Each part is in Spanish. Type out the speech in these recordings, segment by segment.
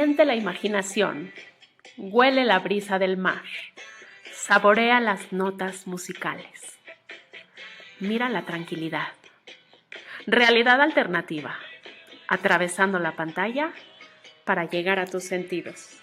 Siente la imaginación, huele la brisa del mar, saborea las notas musicales. Mira la tranquilidad. Realidad alternativa, atravesando la pantalla para llegar a tus sentidos.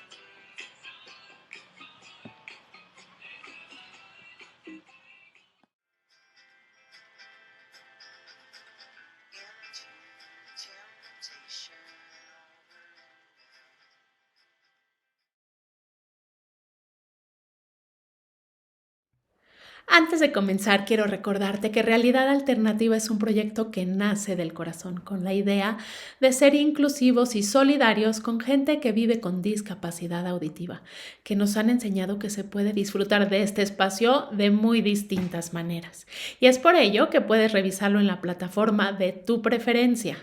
Antes de comenzar, quiero recordarte que Realidad Alternativa es un proyecto que nace del corazón, con la idea de ser inclusivos y solidarios con gente que vive con discapacidad auditiva, que nos han enseñado que se puede disfrutar de este espacio de muy distintas maneras. Y es por ello que puedes revisarlo en la plataforma de tu preferencia.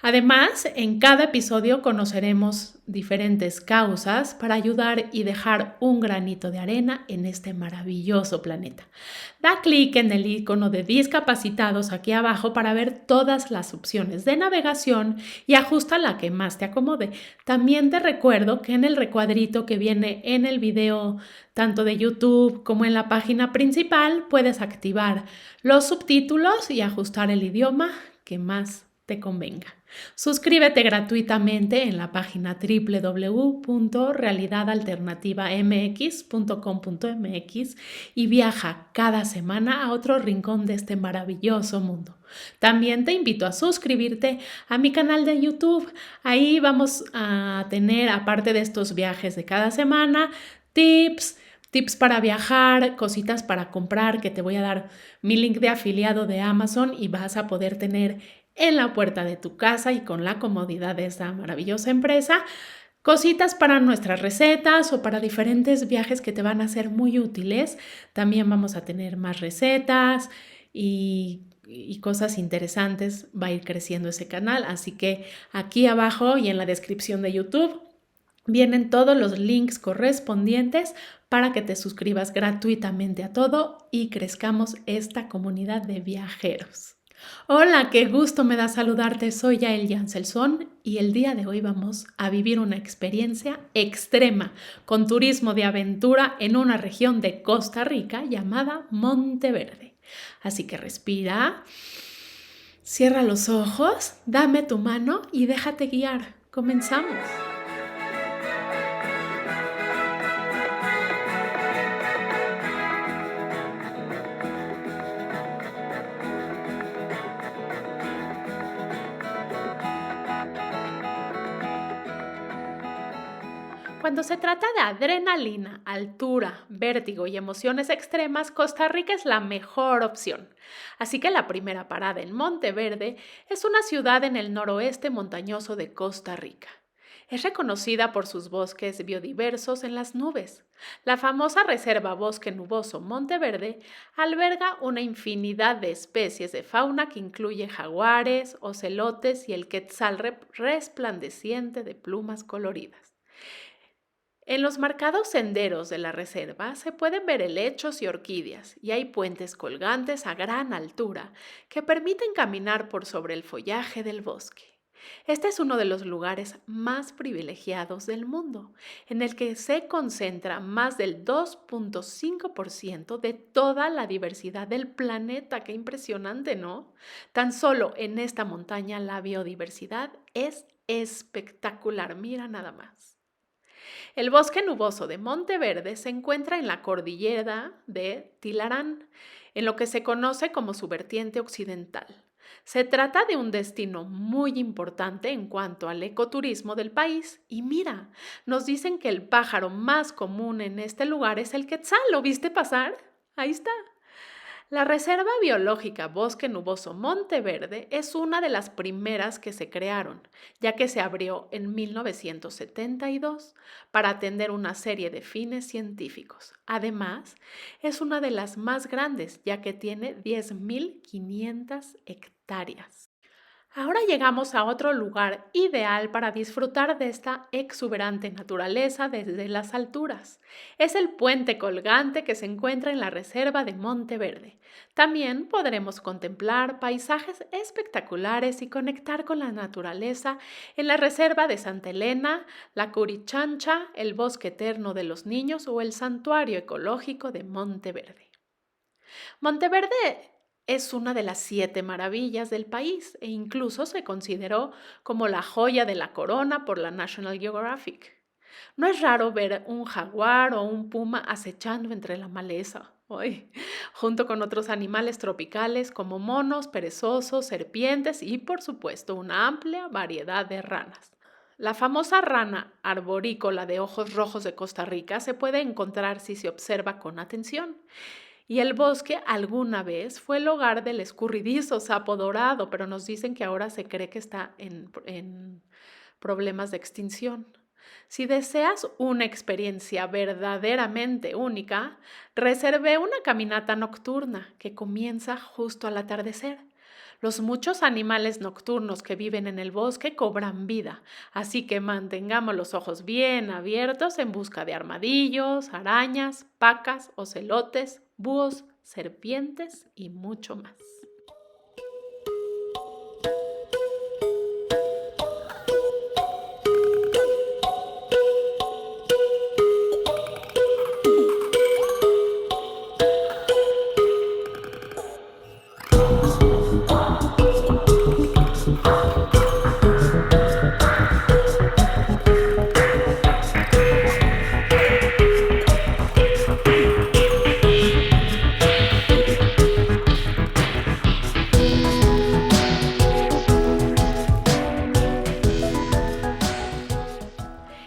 Además, en cada episodio conoceremos diferentes causas para ayudar y dejar un granito de arena en este maravilloso planeta. Da clic en el icono de discapacitados aquí abajo para ver todas las opciones de navegación y ajusta la que más te acomode. También te recuerdo que en el recuadrito que viene en el video tanto de YouTube como en la página principal puedes activar los subtítulos y ajustar el idioma que más te convenga. Suscríbete gratuitamente en la página www.realidadalternativamx.com.mx y viaja cada semana a otro rincón de este maravilloso mundo. También te invito a suscribirte a mi canal de YouTube. Ahí vamos a tener, aparte de estos viajes de cada semana, tips para viajar, cositas para comprar, que te voy a dar mi link de afiliado de Amazon y vas a poder tener en la puerta de tu casa y con la comodidad de esta maravillosa empresa, cositas para nuestras recetas o para diferentes viajes que te van a ser muy útiles. También vamos a tener más recetas y cosas interesantes. Va a ir creciendo ese canal, así que aquí abajo y en la descripción de YouTube vienen todos los links correspondientes para que te suscribas gratuitamente a todo y crezcamos esta comunidad de viajeros. Hola, qué gusto me da saludarte, soy Yael Janselson y el día de hoy vamos a vivir una experiencia extrema con turismo de aventura en una región de Costa Rica llamada Monteverde. Así que respira, cierra los ojos, dame tu mano y déjate guiar. Comenzamos. Cuando se trata de adrenalina, altura, vértigo y emociones extremas, Costa Rica es la mejor opción. Así que la primera parada en Monteverde es una ciudad en el noroeste montañoso de Costa Rica. Es reconocida por sus bosques biodiversos en las nubes. La famosa Reserva Bosque Nuboso Monteverde alberga una infinidad de especies de fauna que incluye jaguares, ocelotes y el quetzal resplandeciente de plumas coloridas. En los marcados senderos de la reserva se pueden ver helechos y orquídeas, y hay puentes colgantes a gran altura que permiten caminar por sobre el follaje del bosque. Este es uno de los lugares más privilegiados del mundo, en el que se concentra más del 2.5% de toda la diversidad del planeta. ¡Qué impresionante!, ¿no? Tan solo en esta montaña la biodiversidad es espectacular. Mira nada más. El bosque nuboso de Monteverde se encuentra en la cordillera de Tilarán, en lo que se conoce como su vertiente occidental. Se trata de un destino muy importante en cuanto al ecoturismo del país. Y mira, nos dicen que el pájaro más común en este lugar es el quetzal. ¿Lo viste pasar? Ahí está. La Reserva Biológica Bosque Nuboso Monteverde es una de las primeras que se crearon, ya que se abrió en 1972 para atender una serie de fines científicos. Además, es una de las más grandes, ya que tiene 10.500 hectáreas. Ahora llegamos a otro lugar ideal para disfrutar de esta exuberante naturaleza desde las alturas. Es el puente colgante que se encuentra en la reserva de Monteverde. También podremos contemplar paisajes espectaculares y conectar con la naturaleza en la reserva de Santa Elena, la Curichancha, el bosque eterno de los niños o el santuario ecológico de Monteverde. Monteverde es una de las 7 maravillas del país e incluso se consideró como la joya de la corona por la National Geographic. No es raro ver un jaguar o un puma acechando entre la maleza, ¡ay!, junto con otros animales tropicales como monos, perezosos, serpientes y, por supuesto, una amplia variedad de ranas. La famosa rana arborícola de ojos rojos de Costa Rica se puede encontrar si se observa con atención. Y el bosque alguna vez fue el hogar del escurridizo sapo dorado, pero nos dicen que ahora se cree que está en problemas de extinción. Si deseas una experiencia verdaderamente única, reservé una caminata nocturna que comienza justo al atardecer. Los muchos animales nocturnos que viven en el bosque cobran vida, así que mantengamos los ojos bien abiertos en busca de armadillos, arañas, pacas, ocelotes, búhos, serpientes y mucho más.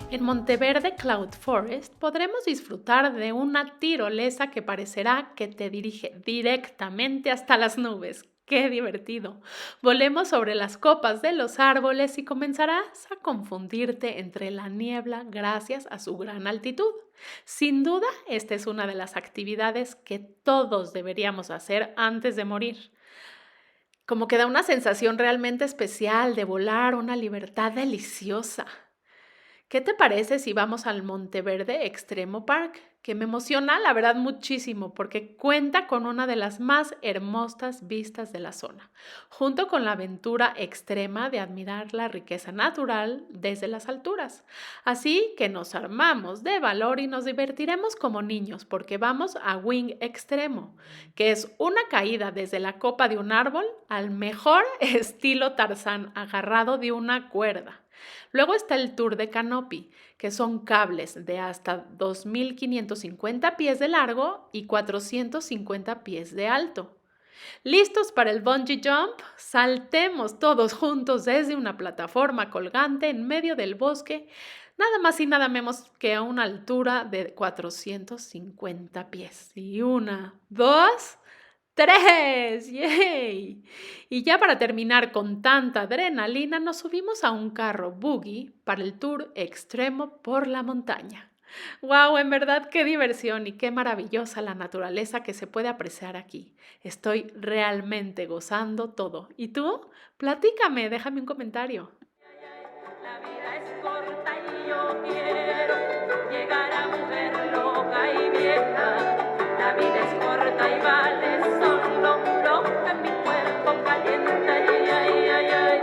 En Monteverde Cloud Forest podremos disfrutar de una tirolesa que parecerá que te dirige directamente hasta las nubes. ¡Qué divertido! Volemos sobre las copas de los árboles y comenzarás a confundirte entre la niebla gracias a su gran altitud. Sin duda, esta es una de las actividades que todos deberíamos hacer antes de morir. Como que da una sensación realmente especial de volar, una libertad deliciosa. ¿Qué te parece si vamos al Monteverde Extremo Park? Que me emociona, la verdad, muchísimo porque cuenta con una de las más hermosas vistas de la zona, junto con la aventura extrema de admirar la riqueza natural desde las alturas. Así que nos armamos de valor y nos divertiremos como niños porque vamos a Wing Extremo, que es una caída desde la copa de un árbol al mejor estilo Tarzán agarrado de una cuerda. Luego está el Tour de Canopy, que son cables de hasta 2.550 pies de largo y 450 pies de alto. ¿Listos para el bungee jump? Saltemos todos juntos desde una plataforma colgante en medio del bosque, nada más y nada menos que a una altura de 450 pies. Y 1, 2, 3, ¡yay! Y ya para terminar con tanta adrenalina, nos subimos a un carro buggy para el tour extremo por la montaña. ¡Wow! En verdad, qué diversión y qué maravillosa la naturaleza que se puede apreciar aquí. Estoy realmente gozando todo. ¿Y tú? Platícame, déjame un comentario. La vida es corta y yo quiero llegar a mujer loca y vieja. La vida es corta y vale solo lo que mi cuerpo calienta. Ay, ay, ay, ay.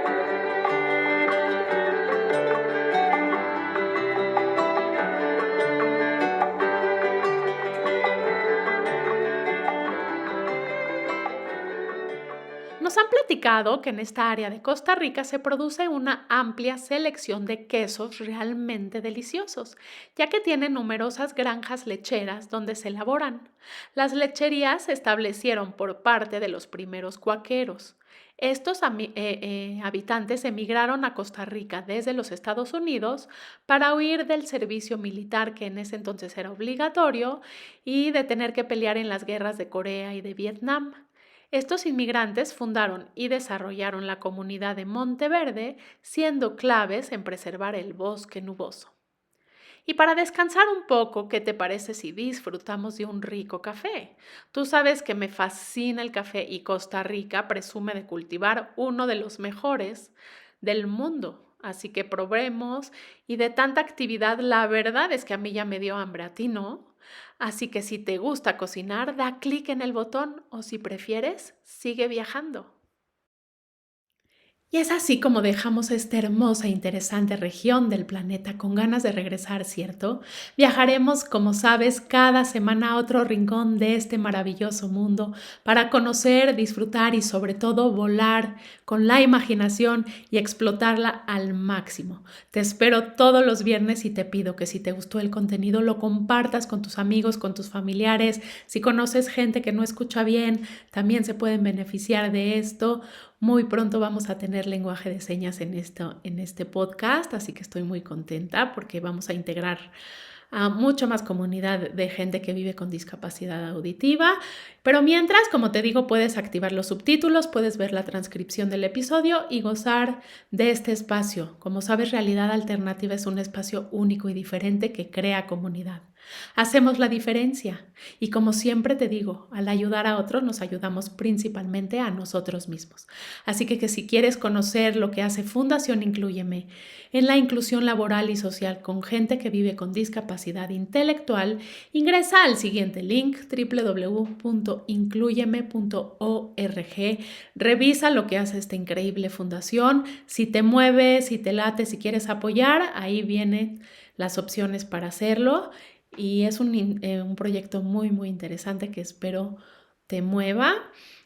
Nos han platicado que en esta área de Costa Rica se produce una amplia selección de quesos realmente deliciosos, ya que tiene numerosas granjas lecheras donde se elaboran. Las lecherías se establecieron por parte de los primeros cuaqueros. Estos habitantes emigraron a Costa Rica desde los Estados Unidos para huir del servicio militar que en ese entonces era obligatorio y de tener que pelear en las guerras de Corea y de Vietnam. Estos inmigrantes fundaron y desarrollaron la comunidad de Monteverde, siendo claves en preservar el bosque nuboso. Y para descansar un poco, ¿qué te parece si disfrutamos de un rico café? Tú sabes que me fascina el café y Costa Rica presume de cultivar uno de los mejores del mundo. Así que probemos y de tanta actividad, la verdad es que a mí ya me dio hambre, ¿a ti no? Así que si te gusta cocinar, da clic en el botón o si prefieres, sigue viajando. Y es así como dejamos esta hermosa e interesante región del planeta con ganas de regresar, ¿cierto? Viajaremos, como sabes, cada semana a otro rincón de este maravilloso mundo para conocer, disfrutar y sobre todo volar con la imaginación y explotarla al máximo. Te espero todos los viernes y te pido que si te gustó el contenido lo compartas con tus amigos, con tus familiares. Si conoces gente que no escucha bien, también se pueden beneficiar de esto. Muy pronto vamos a tener lenguaje de señas en este podcast, así que estoy muy contenta porque vamos a integrar a mucha más comunidad de gente que vive con discapacidad auditiva. Pero mientras, como te digo, puedes activar los subtítulos, puedes ver la transcripción del episodio y gozar de este espacio. Como sabes, Realidad Alternativa es un espacio único y diferente que crea comunidad. Hacemos la diferencia y como siempre te digo, al ayudar a otros nos ayudamos principalmente a nosotros mismos. Así que si quieres conocer lo que hace Fundación Inclúyeme en la inclusión laboral y social con gente que vive con discapacidad intelectual, ingresa al siguiente link www.incluyeme.org. Revisa lo que hace esta increíble fundación. Si te mueves, si te late, si quieres apoyar, ahí vienen las opciones para hacerlo. Y es un proyecto muy, muy interesante que espero te mueva.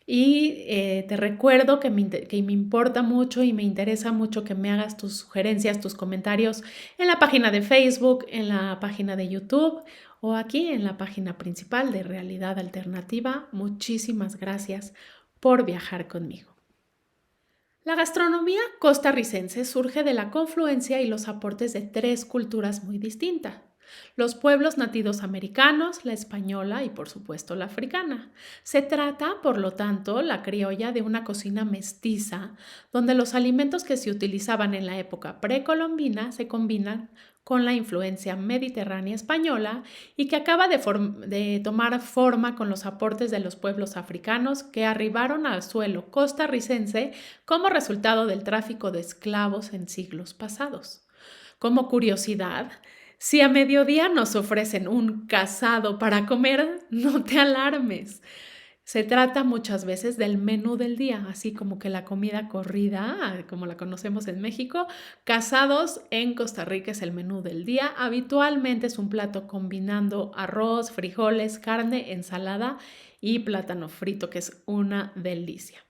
Y te recuerdo que me importa mucho y me interesa mucho que me hagas tus sugerencias, tus comentarios en la página de Facebook, en la página de YouTube o aquí en la página principal de Realidad Alternativa. Muchísimas gracias por viajar conmigo. La gastronomía costarricense surge de la confluencia y los aportes de tres culturas muy distintas. Los pueblos nativos americanos, la española y por supuesto la africana. Se trata, por lo tanto, la criolla de una cocina mestiza, donde los alimentos que se utilizaban en la época precolombina se combinan con la influencia mediterránea española y que acaba de tomar forma con los aportes de los pueblos africanos que arribaron al suelo costarricense como resultado del tráfico de esclavos en siglos pasados. Como curiosidad, si a mediodía nos ofrecen un casado para comer, no te alarmes. Se trata muchas veces del menú del día, así como que la comida corrida, como la conocemos en México. Casados en Costa Rica es el menú del día. Habitualmente es un plato combinando arroz, frijoles, carne, ensalada y plátano frito, que es una delicia.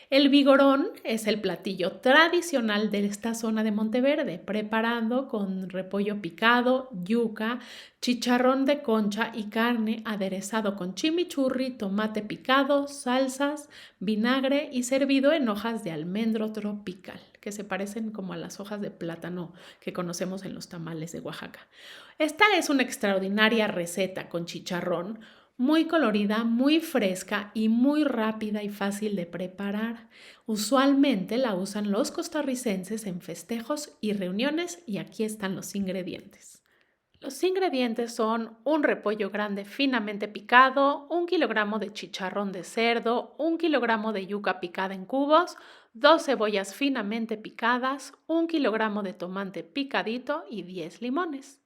El vigorón es el platillo tradicional de esta zona de Monteverde, preparado con repollo picado, yuca, chicharrón de concha y carne, aderezado con chimichurri, tomate picado, salsas, vinagre y servido en hojas de almendro tropical, que se parecen como a las hojas de plátano que conocemos en los tamales de Oaxaca. Esta es una extraordinaria receta con chicharrón, muy colorida, muy fresca y muy rápida y fácil de preparar. Usualmente la usan los costarricenses en festejos y reuniones y aquí están los ingredientes. Los ingredientes son un repollo grande finamente picado, 1 kilogramo de chicharrón de cerdo, 1 kilogramo de yuca picada en cubos, 2 cebollas finamente picadas, 1 kilogramo de tomate picadito y 10 limones.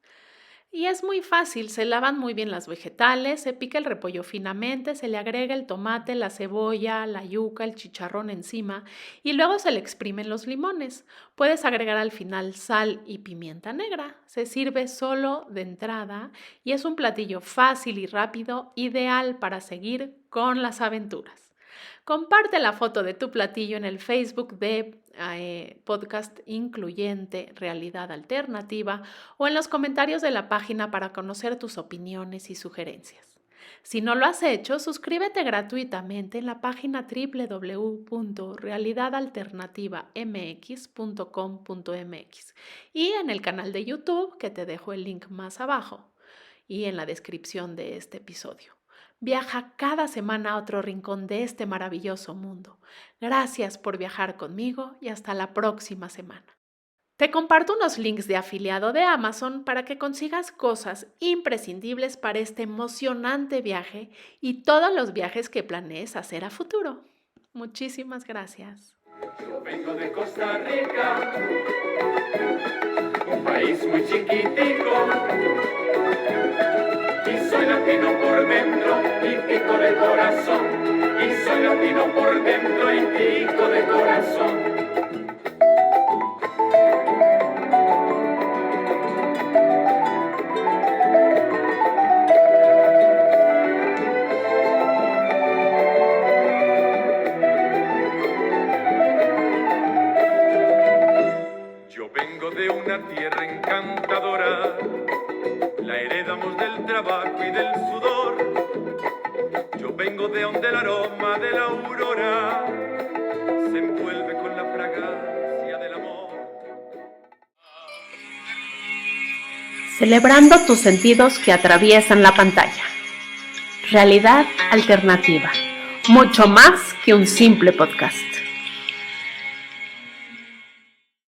Y es muy fácil, se lavan muy bien las vegetales, se pica el repollo finamente, se le agrega el tomate, la cebolla, la yuca, el chicharrón encima y luego se le exprimen los limones. Puedes agregar al final sal y pimienta negra. Se sirve solo de entrada y es un platillo fácil y rápido, ideal para seguir con las aventuras. Comparte la foto de tu platillo en el Facebook de Podcast Incluyente Realidad Alternativa o en los comentarios de la página para conocer tus opiniones y sugerencias. Si no lo has hecho, suscríbete gratuitamente en la página www.realidadalternativamx.com.mx y en el canal de YouTube que te dejo el link más abajo y en la descripción de este episodio. Viaja cada semana a otro rincón de este maravilloso mundo. Gracias por viajar conmigo y hasta la próxima semana. Te comparto unos links de afiliado de Amazon para que consigas cosas imprescindibles para este emocionante viaje y todos los viajes que planees hacer a futuro. Muchísimas gracias. Yo vengo de Costa Rica, un país muy chiquitico, y soy latino por dentro y tico de corazón, y soy latino por dentro y tico de corazón. De una tierra encantadora, la heredamos del trabajo y del sudor. Yo vengo de donde el aroma de la aurora se envuelve con la fragancia del amor. Celebrando tus sentidos que atraviesan la pantalla. Realidad alternativa, mucho más que un simple podcast.